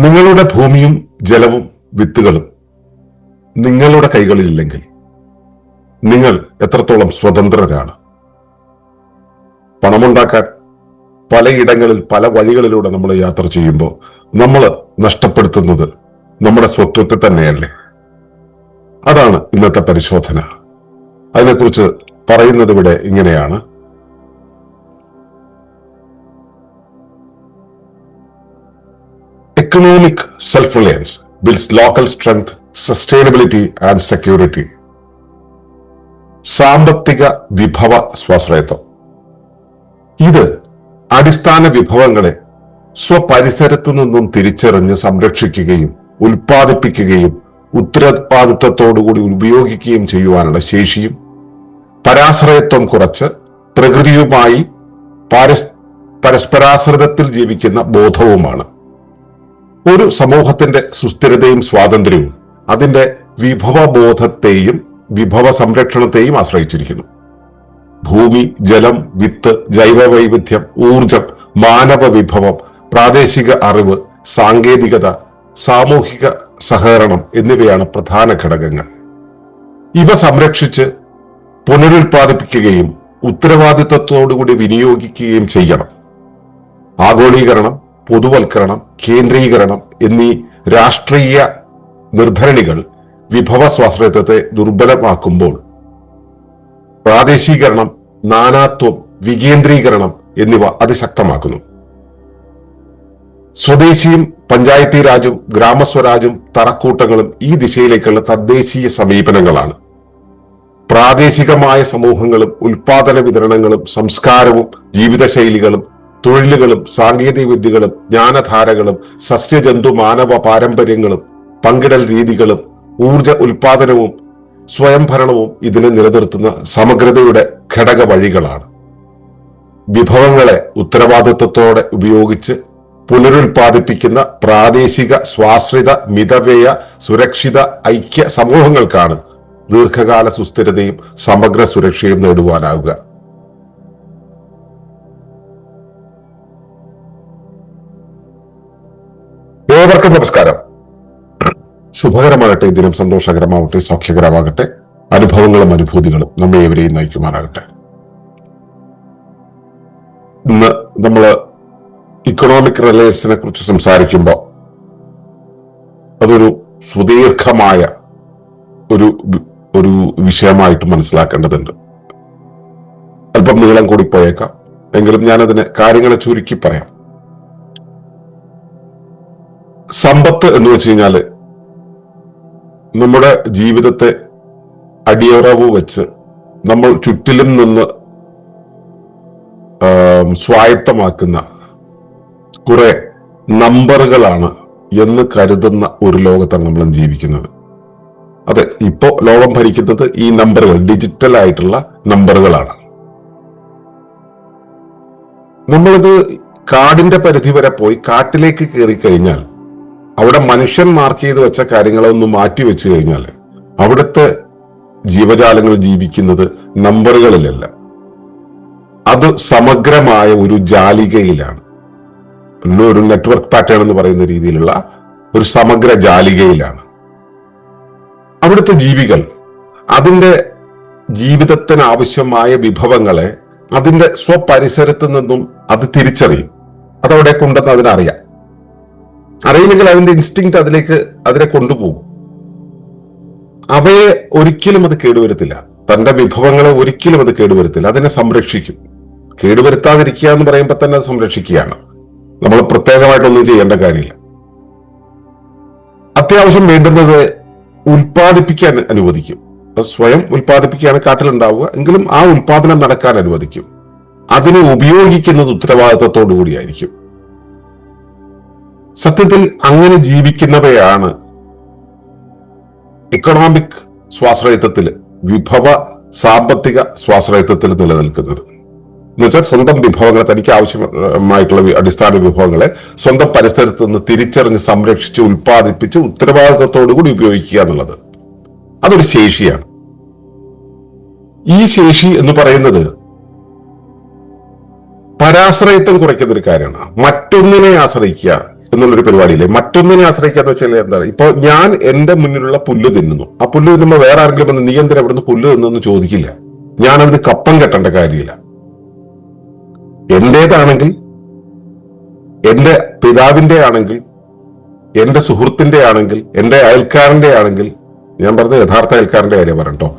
നിങ്ങളുടെ ഭൂമിയും ജലവും വിത്തുകളും നിങ്ങളുടെ കൈകളിലില്ലെങ്കിൽ നിങ്ങൾ എത്രത്തോളം സ്വതന്ത്രരാണ്? പണമുണ്ടാക്കാൻ പലയിടങ്ങളിൽ പല വഴികളിലൂടെ നമ്മൾ യാത്ര ചെയ്യുമ്പോൾ നമ്മൾ നഷ്ടപ്പെടുത്തുന്നത് നമ്മുടെ സ്വത്വത്തെ തന്നെയല്ലേ? അതാണ് ഇന്നത്തെ പരിശോധന. അതിനെക്കുറിച്ച് പറയുന്നത് ഇവിടെ ഇങ്ങനെയാണ്. Economic self Reliance builds local strength, sustainability and security. സാമ്പത്തിക വിഭവ സ്വാശ്രയത്വം ഇത് അടിസ്ഥാന വിഭവങ്ങളെ സ്വപരിസരത്തു നിന്നും തിരിച്ചറിഞ്ഞ് സംരക്ഷിക്കുകയും ഉൽപ്പാദിപ്പിക്കുകയും ഉത്തരവാദിത്വത്തോടുകൂടി ഉപയോഗിക്കുകയും ചെയ്യുവാനുള്ള ശേഷിയും പരാശ്രയത്വം കുറച്ച് പ്രകൃതിയുമായി പരസ്പരാശ്രിതത്തിൽ ജീവിക്കുന്ന ബോധവുമാണ്. ഒരു സമൂഹത്തിന്റെ സുസ്ഥിരതയും സ്വാതന്ത്ര്യവും അതിന്റെ വിഭവബോധത്തെയും വിഭവ സംരക്ഷണത്തെയും ആശ്രയിച്ചിരിക്കുന്നു. ഭൂമി, ജലം, വിത്ത്, ജൈവവൈവിധ്യം, ഊർജം, മാനവ വിഭവം, പ്രാദേശിക അറിവ്, സാങ്കേതികത, സാമൂഹിക സഹകരണം എന്നിവയാണ് പ്രധാന ഘടകങ്ങൾ. ഇവ സംരക്ഷിച്ച് പുനരുൽപാദിപ്പിക്കുകയും ഉത്തരവാദിത്വത്തോടുകൂടി വിനിയോഗിക്കുകയും ചെയ്യണം. ആഗോളീകരണം, പൊതുവൽക്കരണം, കേന്ദ്രീകരണം എന്നീ രാഷ്ട്രീയ നിർധരണികൾ വിഭവ സ്വാശ്രയത്വത്തെ ദുർബലമാക്കുമ്പോൾ പ്രാദേശികരണം, നാനാത്വം, വികേന്ദ്രീകരണം എന്നിവ അതിശക്തമാക്കുന്നു. സ്വദേശിയും പഞ്ചായത്തി രാജും ഗ്രാമസ്വരാജും തറക്കൂട്ടങ്ങളും ഈ ദിശയിലേക്കുള്ള തദ്ദേശീയ സമീപനങ്ങളാണ്. പ്രാദേശികമായ സമൂഹങ്ങളും ഉൽപാദന വിതരണങ്ങളും സംസ്കാരവും ജീവിതശൈലികളും തൊഴിലുകളും സാങ്കേതിക വിദ്യകളും ജ്ഞാനധാരകളും സസ്യജന്തു മാനവ പാരമ്പര്യങ്ങളും പങ്കിടൽ രീതികളും ഊർജ ഉൽപാദനവും സ്വയംഭരണവും ഇതിനെ നിലനിർത്തുന്ന സമഗ്രതയുടെ ഘടക വഴികളാണ്. വിഭവങ്ങളെ ഉത്തരവാദിത്വത്തോടെ ഉപയോഗിച്ച് പുനരുൽപാദിപ്പിക്കുന്ന പ്രാദേശിക സ്വാശ്രിത മിതവ്യയ സുരക്ഷിത ഐക്യ സമൂഹങ്ങൾക്കാണ് ദീർഘകാല സുസ്ഥിരതയും സമഗ്ര സുരക്ഷയും നേടുവാനാവുക. ഏവർക്കും നമസ്കാരം. ശുഭകരമാകട്ടെ, ദിനം സന്തോഷകരമാവട്ടെ, സൗഖ്യകരമാകട്ടെ, അനുഭവങ്ങളും അനുഭൂതികളും നമ്മെ ഏവരെയും നയിക്കുമാറാകട്ടെ. ഇന്ന് നമ്മൾ ഇക്കണോമിക് റിലയൻസിനെ കുറിച്ച് സംസാരിക്കുമ്പോൾ അതൊരു സുദീർഘമായ ഒരു വിഷയമായിട്ട് മനസ്സിലാക്കേണ്ടതുണ്ട്. അല്പം നീളം കൂടി പോയേക്കാം, എങ്കിലും ഞാനതിനെ കാര്യങ്ങളെ ചുരുക്കി പറയാം. സമ്പത്ത് എന്ന് വെച്ച് കഴിഞ്ഞാല് നമ്മുടെ ജീവിതത്തെ അടിയറവ് വെച്ച് നമ്മൾ ചുറ്റിലും നിന്ന് സ്വായത്തമാക്കുന്ന കുറെ നമ്പറുകളാണ് എന്ന് കരുതുന്ന ഒരു ലോകത്താണ് നമ്മൾ ജീവിക്കുന്നത്. അതെ, ഇപ്പോ ലോകം ഭരിക്കുന്നത് ഈ നമ്പറുകൾ, ഡിജിറ്റൽ ആയിട്ടുള്ള നമ്പറുകളാണ്. നമ്മളിത് കാടിന്റെ പരിധി വരെ പോയി കാട്ടിലേക്ക് കയറി കഴിഞ്ഞാൽ അവിടെ മനുഷ്യൻ മാർക്ക് ചെയ്ത് വെച്ച കാര്യങ്ങളൊന്നും മാറ്റി വെച്ചു കഴിഞ്ഞാൽ അവിടുത്തെ ജീവജാലങ്ങൾ ജീവിക്കുന്നത് നമ്പറുകളിലല്ല, അത് സമഗ്രമായ ഒരു ജാലികയിലാണ്. ഒരു നെറ്റ്വർക്ക് പാറ്റേൺ എന്ന് പറയുന്ന രീതിയിലുള്ള ഒരു സമഗ്ര ജാലികയിലാണ്. അവിടുത്തെ ജീവികൾ അതിന്റെ ജീവിതത്തിന് ആവശ്യമായ വിഭവങ്ങളെ അതിന്റെ സ്വപരിസരത്ത് നിന്നും അത് തിരിച്ചറിയും. അതവിടെ കൊണ്ടെന്ന് അതിനറിയാം. അറിയില്ലെങ്കിൽ അതിന്റെ ഇൻസ്റ്റിങ്ക്റ്റ് അതിനെ കൊണ്ടുപോകും. അവയെ ഒരിക്കലും അത് കേടുവരുത്തില്ല, തന്റെ വിഭവങ്ങളെ ഒരിക്കലും അത് കേടുവരുത്തില്ല, അതിനെ സംരക്ഷിക്കും. കേടുവരുത്താതിരിക്കുക എന്ന് പറയുമ്പോൾ തന്നെ അത് സംരക്ഷിക്കുകയാണ്. നമ്മൾ പ്രത്യേകമായിട്ടൊന്നും ചെയ്യേണ്ട കാര്യമില്ല. അത്യാവശ്യം വേണ്ടുന്നത് ഉൽപ്പാദിപ്പിക്കാൻ അനുവദിക്കും. അത് സ്വയം ഉൽപ്പാദിപ്പിക്കുകയാണ് കാട്ടിലുണ്ടാവുക, എങ്കിലും ആ ഉൽപാദനം നടക്കാൻ അനുവദിക്കും. അതിനെ ഉപയോഗിക്കുന്നത് ഉത്തരവാദിത്വത്തോടു കൂടിയായിരിക്കും. സത്യത്തിൽ അങ്ങനെ ജീവിക്കുന്നവയാണ് ഇക്കണോമിക് സ്വാശ്രയത്വത്തിൽ, വിഭവ സാമ്പത്തിക സ്വാശ്രയത്വത്തിൽ നിലനിൽക്കുന്നത്. എന്നുവെച്ചാൽ സ്വന്തം വിഭവങ്ങളെ, തനിക്ക് ആവശ്യമായിട്ടുള്ള അടിസ്ഥാന വിഭവങ്ങളെ സ്വന്തം പരിസരത്ത് നിന്ന് തിരിച്ചറിഞ്ഞ് സംരക്ഷിച്ച് ഉൽപ്പാദിപ്പിച്ച് ഉത്തരവാദിത്വത്തോടുകൂടി ഉപയോഗിക്കുക എന്നുള്ളത് അതൊരു ശേഷിയാണ്. ഈ ശേഷി എന്ന് പറയുന്നത് പരാശ്രയത്വം കുറയ്ക്കുന്ന ഒരു കാര്യമാണ്. മറ്റൊന്നിനെ ആശ്രയിക്കുക എന്നുള്ളൊരു പരിപാടിയില്ലേ. മറ്റൊന്നിനെ ആശ്രയിക്കാന്ന് വെച്ചാൽ എന്താണ്, ഇപ്പൊ ഞാൻ എന്റെ മുന്നിലുള്ള പുല്ല് തിന്നുന്നു, ആ പുല്ല് തിന്നുമ്പോൾ വേറെ ആരെങ്കിലും വന്ന് നീ എന്തിനാ ഇവിടുന്ന് പുല്ല് തിന്നു ചോദിക്കില്ല. ഞാൻ അതിന് കപ്പം കെട്ടേണ്ട കാര്യമില്ല. എന്റേതാണെങ്കിൽ, എന്റെ പിതാവിന്റെ ആണെങ്കിൽ, എന്റെ സുഹൃത്തിന്റെ ആണെങ്കിൽ, എന്റെ അയൽക്കാരന്റെ ആണെങ്കിൽ, ഞാൻ പറഞ്ഞ യഥാർത്ഥ അയൽക്കാരന്റെ കാര്യം പറയട്ടോ,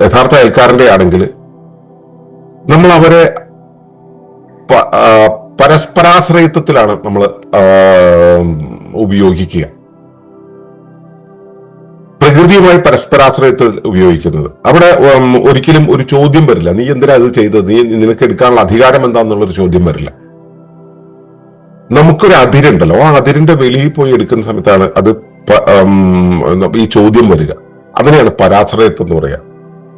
യഥാർത്ഥ അയൽക്കാരന്റെ ആണെങ്കിൽ നമ്മൾ അവരെ പരസ്പരാശ്രയത്വത്തിലാണ് നമ്മൾ ഉപയോഗിക്കുക, പ്രകൃതിയുമായി പരസ്പരാശ്രയത്തിൽ ഉപയോഗിക്കുന്നത്. അവിടെ ഒരിക്കലും ഒരു ചോദ്യം വരില്ല, നീ എന്തിനാ ഇത് ചെയ്തത്, നിനക്ക് എടുക്കാനുള്ള അധികാരം എന്താന്നുള്ളൊരു ചോദ്യം വരില്ല. നമുക്കൊരു അതിരുണ്ടല്ലോ, ആ അതിരിന്റെ വെളിയിൽ പോയി എടുക്കുന്ന സമയത്താണ് അത് ഈ ചോദ്യം വരിക. അതിനെയാണ് പരാശ്രയത്വം എന്ന് പറയുക.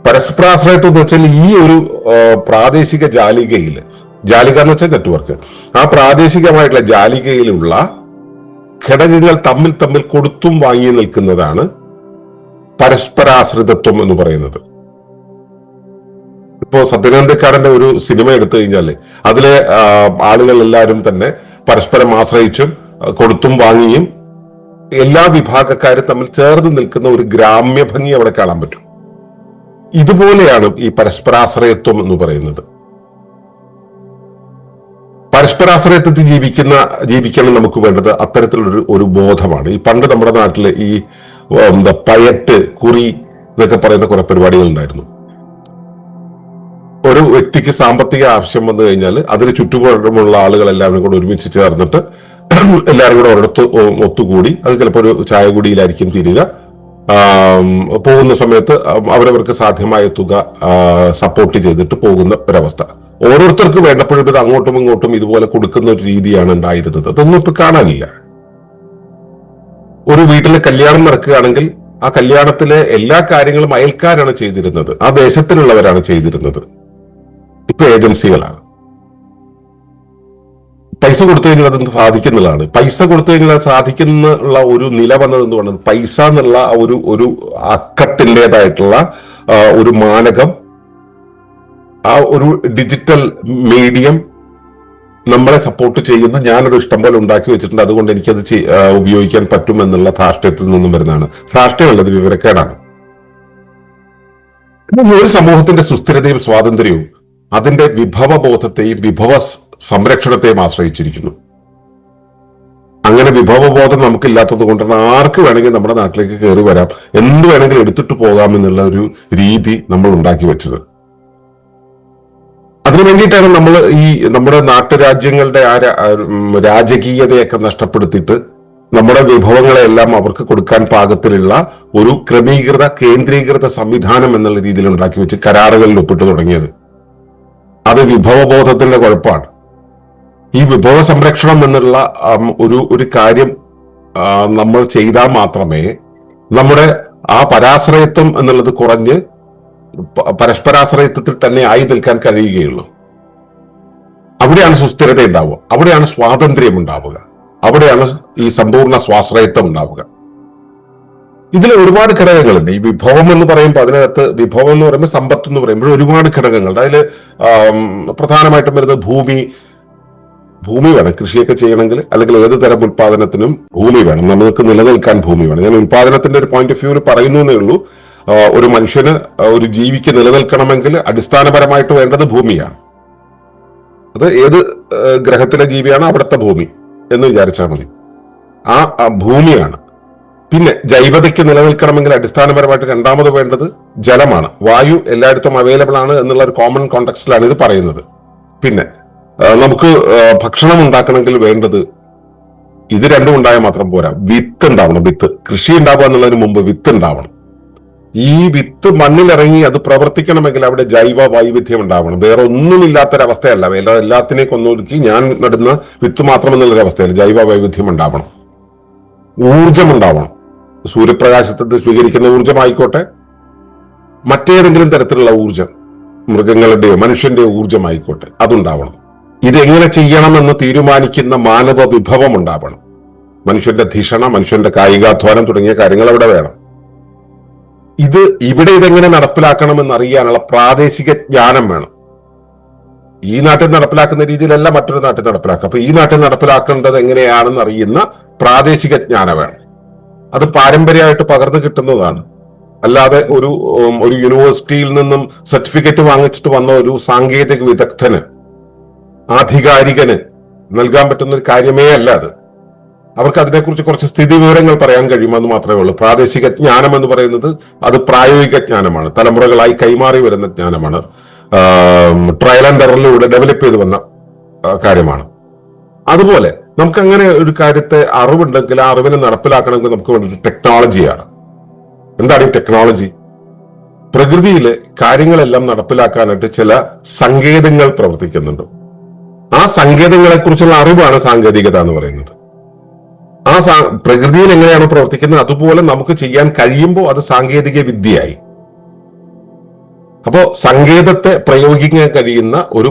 പരസ്പരാശ്രയത്വം എന്ന് വെച്ചാൽ ഈ ഒരു പ്രാദേശിക ജാലിക എന്ന് വെച്ചാൽ നെറ്റ്വർക്ക്, ആ പ്രാദേശികമായിട്ടുള്ള ജാലികയിലുള്ള ഘടകങ്ങൾ തമ്മിൽ തമ്മിൽ കൊടുത്തും വാങ്ങി നിൽക്കുന്നതാണ് പരസ്പരാശ്രിതത്വം എന്ന് പറയുന്നത്. ഇപ്പോ സത്യനന്ദക്കാടന്റെ ഒരു സിനിമ എടുത്തു കഴിഞ്ഞാല് അതിലെ ആളുകൾ എല്ലാവരും തന്നെ പരസ്പരം ആശ്രയിച്ചും കൊടുത്തും വാങ്ങിയും എല്ലാ വിഭാഗക്കാരും തമ്മിൽ ചേർന്ന് നിൽക്കുന്ന ഒരു ഗ്രാമ്യ ഭംഗി അവിടെ കാണാൻ പറ്റും. ഇതുപോലെയാണ് ഈ പരസ്പരാശ്രയത്വം എന്ന് പറയുന്നത്. പരസ്പരാശ്രയത്വത്തിൽ ജീവിക്കണം നമുക്ക് വേണ്ടത് അത്തരത്തിലൊരു ബോധമാണ്. ഈ പണ്ട് നമ്മുടെ നാട്ടില് ഈ പയറ്റ്, കുറി എന്നൊക്കെ പറയുന്ന കുറെ പരിപാടികൾ ഉണ്ടായിരുന്നു. ഒരു വ്യക്തിക്ക് സാമ്പത്തിക ആവശ്യം വന്നു കഴിഞ്ഞാൽ അതിന് ചുറ്റുപാടുമുള്ള ആളുകൾ എല്ലാവരും കൂടെ ഒരുമിച്ച് ചേർന്നിട്ട് എല്ലാവരും കൂടെ ഒരിടത്ത് ഒത്തുകൂടി, അത് ചിലപ്പോൾ ഒരു ചായ കുടിയിലായിരിക്കും തീരുക. പോകുന്ന സമയത്ത് അവരവർക്ക് സാധ്യമായ തുക സപ്പോർട്ട് ചെയ്തിട്ട് പോകുന്ന ഒരവസ്ഥ. ഓരോരുത്തർക്ക് വേണ്ടപ്പോഴും ഇത് അങ്ങോട്ടും ഇങ്ങോട്ടും ഇതുപോലെ കൊടുക്കുന്ന ഒരു രീതിയാണ് ഉണ്ടായിരുന്നത്. അതൊന്നും ഇപ്പൊ കാണാനില്ല. ഒരു വീട്ടിലെ കല്യാണം നടക്കുകയാണെങ്കിൽ ആ കല്യാണത്തിലെ എല്ലാ കാര്യങ്ങളും അയൽക്കാരാണ് ചെയ്തിരുന്നത്, ആ ദേശത്തിലുള്ളവരാണ് ചെയ്തിരുന്നത്. ഇപ്പൊ ഏജൻസികളാണ്. പൈസ കൊടുത്തു കഴിഞ്ഞാൽ അത് സാധിക്കുന്നതാണ്. പൈസ കൊടുത്തു കഴിഞ്ഞാൽ സാധിക്കുന്ന ഒരു നില വന്നത് എന്തുകൊണ്ടാണ്? പൈസ എന്നുള്ള ഒരു അക്കത്തിൻ്റെതായിട്ടുള്ള ഒരു മാനകം, ആ ഒരു ഡിജിറ്റൽ മീഡിയം നമ്മളെ സപ്പോർട്ട് ചെയ്യുന്ന, ഞാനത് ഇഷ്ടംപോലെ ഉണ്ടാക്കി വെച്ചിട്ടുണ്ട്, അതുകൊണ്ട് എനിക്കത് ഉപയോഗിക്കാൻ പറ്റുമെന്നുള്ള ധാർഷ്ട്യത്തിൽ നിന്നും വരുന്നതാണ്. ധാർഷ്ട്യമുള്ളത് വിവരക്കേടാണ്. ഒരു സമൂഹത്തിന്റെ സുസ്ഥിരതയും സ്വാതന്ത്ര്യവും അതിന്റെ വിഭവബോധത്തെയും വിഭവ സംരക്ഷണത്തെയും ആശ്രയിച്ചിരിക്കുന്നു. അങ്ങനെ വിഭവബോധം നമുക്കില്ലാത്തത് കൊണ്ടാണ് ആർക്ക് വേണമെങ്കിൽ നമ്മുടെ നാട്ടിലേക്ക് കയറി വരാം, എന്ത് വേണമെങ്കിലും എടുത്തിട്ട് പോകാം എന്നുള്ള ഒരു രീതി നമ്മൾ ഉണ്ടാക്കി വെച്ചത്. അതിനു വേണ്ടിയിട്ടാണ് നമ്മൾ ഈ നമ്മുടെ നാട്ടുരാജ്യങ്ങളുടെ ആ രാജകീയതയൊക്കെ നഷ്ടപ്പെടുത്തിയിട്ട് നമ്മുടെ വിഭവങ്ങളെല്ലാം അവർക്ക് കൊടുക്കാൻ പാകത്തിലുള്ള ഒരു കേന്ദ്രീകൃത സംവിധാനം എന്നുള്ള രീതിയിൽ ഉണ്ടാക്കി വെച്ച് കരാറുകളിൽ ഒപ്പിട്ട് തുടങ്ങിയത്. അത് വിഭവബോധത്തിന്റെ കുഴപ്പമാണ്. ഈ വിഭവ സംരക്ഷണം എന്നുള്ള ഒരു കാര്യം നമ്മൾ ചെയ്താൽ മാത്രമേ നമ്മുടെ ആ പരാശ്രയത്വം എന്നുള്ളത് കുറഞ്ഞ് പരസ്പരാശ്രയത്വത്തിൽ തന്നെ ആയി നിൽക്കാൻ കഴിയുകയുള്ളൂ. അവിടെയാണ് സുസ്ഥിരത ഉണ്ടാവുക, അവിടെയാണ് സ്വാതന്ത്ര്യം ഉണ്ടാവുക, അവിടെയാണ് ഈ സമ്പൂർണ്ണ സ്വാശ്രയത്വം ഉണ്ടാവുക. ഇതിൽ ഒരുപാട് ഘടകങ്ങളുണ്ട്. ഈ വിഭവം എന്ന് പറയുമ്പോൾ അതിനകത്ത് വിഭവം എന്ന് പറയുമ്പോൾ സമ്പത്ത് എന്ന് പറയുമ്പോൾ ഒരുപാട് ഘടകങ്ങളുണ്ട്. അതിൽ പ്രധാനമായിട്ടും വരുന്നത് ഭൂമി വേണം. കൃഷിയൊക്കെ ചെയ്യണമെങ്കിൽ അല്ലെങ്കിൽ ഏത് തരം ഉൽപാദനത്തിനും ഭൂമി വേണം. നമുക്ക് നിലനിൽക്കാൻ ഭൂമി വേണം. ഞാൻ ഉൽപാദനത്തിന്റെ ഒരു പോയിന്റ് ഓഫ് വ്യൂവിൽ പറയുന്നേ ഉള്ളൂ. ഒരു മനുഷ്യന് ഒരു ജീവിക്ക് നിലനിൽക്കണമെങ്കിൽ അടിസ്ഥാനപരമായിട്ട് വേണ്ടത് ഭൂമിയാണ്. അത് ഏത് ഗ്രഹത്തിലെ ജീവിയാണ് അവിടുത്തെ ഭൂമി എന്ന് വിചാരിച്ചാൽ മതി. ആ ഭൂമിയാണ്. പിന്നെ ജൈവതയ്ക്ക് നിലനിൽക്കണമെങ്കിൽ അടിസ്ഥാനപരമായിട്ട് രണ്ടാമത് വേണ്ടത് ജലമാണ്. വായു എല്ലായിടത്തും അവൈലബിൾ ആണ് എന്നുള്ള ഒരു കോമൺ കോണ്ടെക്സ്റ്റിലാണ് ഇത് പറയുന്നത്. പിന്നെ നമുക്ക് ഭക്ഷണം ഉണ്ടാക്കണമെങ്കിൽ വേണ്ടത് ഇത് രണ്ടും ഉണ്ടായാൽ മാത്രം പോരാ, വിത്ത് ഉണ്ടാവണം. കൃഷി ഉണ്ടാവുക എന്നുള്ളതിന് മുമ്പ് വിത്ത് ഉണ്ടാവണം. ഈ വിത്ത് മണ്ണിലിറങ്ങി അത് പ്രവർത്തിക്കണമെങ്കിൽ അവിടെ ജൈവ വൈവിധ്യം ഉണ്ടാവണം. വേറെ ഒന്നുമില്ലാത്തൊരവസ്ഥയല്ല. എല്ലാത്തിനെയും കൊന്നൊതുക്കി ഞാൻ നടുന്ന വിത്ത് മാത്രം എന്നുള്ളൊരവസ്ഥയല്ല. ജൈവ വൈവിധ്യം ഉണ്ടാവണം. ഊർജം ഉണ്ടാവണം. സൂര്യപ്രകാശത്തിൽ സ്വീകരിക്കുന്ന ഊർജമായിക്കോട്ടെ, മറ്റേതെങ്കിലും തരത്തിലുള്ള ഊർജം, മൃഗങ്ങളുടെയോ മനുഷ്യന്റെയോ ഊർജമായിക്കോട്ടെ, അതുണ്ടാവണം. ഇതെങ്ങനെ ചെയ്യണമെന്ന് തീരുമാനിക്കുന്ന മാനവ വിഭവം ഉണ്ടാവണം. മനുഷ്യന്റെ ധിഷണ, മനുഷ്യന്റെ കായികാധ്വാനം തുടങ്ങിയ കാര്യങ്ങൾ അവിടെ വേണം. ഇവിടെ ഇതെങ്ങനെ നടപ്പിലാക്കണമെന്ന് അറിയാനുള്ള പ്രാദേശിക ജ്ഞാനം വേണം. ഈ നാട്ടിൽ നടപ്പിലാക്കുന്ന രീതിയിലല്ല മറ്റൊരു നാട്ടിൽ നടപ്പിലാക്കുക. അപ്പൊ ഈ നാട്ടിൽ നടപ്പിലാക്കേണ്ടത് എങ്ങനെയാണെന്ന് അറിയുന്ന പ്രാദേശിക ജ്ഞാനം വേണം. അത് പാരമ്പര്യമായിട്ട് പകർന്നു കിട്ടുന്നതാണ്. അല്ലാതെ ഒരു യൂണിവേഴ്സിറ്റിയിൽ നിന്നും സർട്ടിഫിക്കറ്റ് വാങ്ങിച്ചിട്ട് വന്ന ഒരു സാങ്കേതിക വിദഗ്ധന്, ആധികാരികന് നൽകാൻ പറ്റുന്ന ഒരു കാര്യമേ അല്ല അത്. അവർക്ക് അതിനെക്കുറിച്ച് കുറച്ച് സ്ഥിതി വിവരങ്ങൾ പറയാൻ കഴിയുമെന്ന് മാത്രമേ ഉള്ളൂ. പ്രാദേശിക ജ്ഞാനം എന്ന് പറയുന്നത് അത് പ്രായോഗിക ജ്ഞാനമാണ്, തലമുറകളായി കൈമാറി വരുന്ന ജ്ഞാനമാണ്, ട്രയൽ ആൻഡ് എററിലൂടെ ഡെവലപ്പ് ചെയ്ത് വന്ന കാര്യമാണ്. അതുപോലെ നമുക്ക് അങ്ങനെ ഒരു കാര്യത്തെ അറിവുണ്ടെങ്കിൽ ആ അറിവിനെ നടപ്പിലാക്കണമെങ്കിൽ നമുക്ക് വേണ്ടത് ടെക്നോളജിയാണ്. എന്താണ് ഈ ടെക്നോളജി? പ്രകൃതിയിലെ കാര്യങ്ങളെല്ലാം നടപ്പിലാക്കാനായിട്ട് ചില സങ്കേതങ്ങൾ പ്രവർത്തിക്കുന്നുണ്ട്. ആ സങ്കേതങ്ങളെ കുറിച്ചുള്ള അറിവാണ് സാങ്കേതികത എന്ന് പറയുന്നത്. ആ പ്രകൃതിയിൽ എങ്ങനെയാണ് പ്രവർത്തിക്കുന്നത് അതുപോലെ നമുക്ക് ചെയ്യാൻ കഴിയുമ്പോൾ അത് സാങ്കേതിക വിദ്യയായി. അപ്പോ സങ്കേതത്തെ പ്രയോഗിക്കാൻ കഴിയുന്ന ഒരു